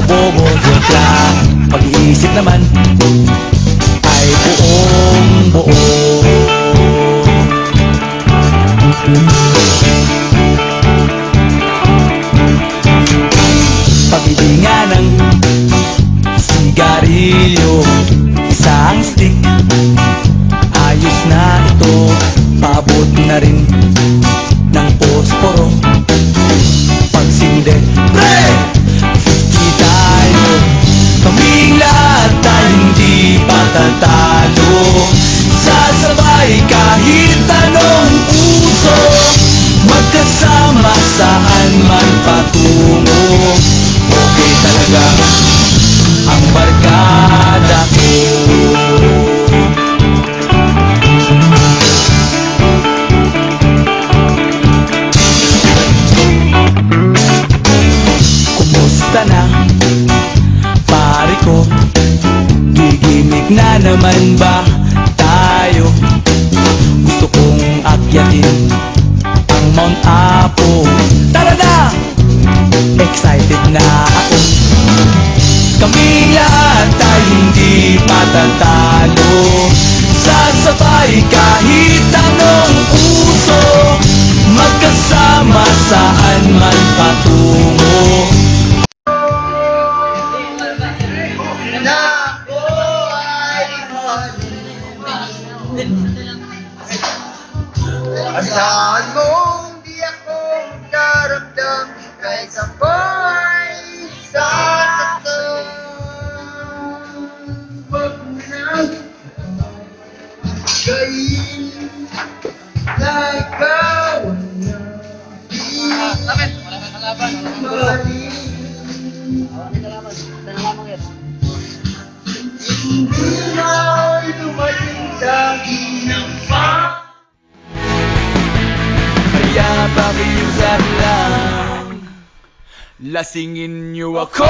bobo, joke lang. Pag-iisip naman ay buong buo. Pabili nga ng sigarilyo, isang stick, ayos na ito. Paabot na rin ng posporo. Pagsinde, pre! 50 tayo. Kaming lahat ay hindi patatalo. Sasabay kahit anong uso, magkasama saan man patungo. Okay talaga ang barkada ko. Kumusta na, pare ko? Gigimik na naman ba tayo? Gusto kong akyatin ang Mount Apo. Tara na! Excited na ako. Kaming lahat ay hindi patatalo. Sasabay kahit anong uso, magkasama saan man patungo. Asahan mong di ako karamdam kahit ako'y sa tatambag na kain na ikaw na di mahalin. Hindi na ako'y dumating sa ginampan. Kaya pakiusap lang, lasingin niyo ako.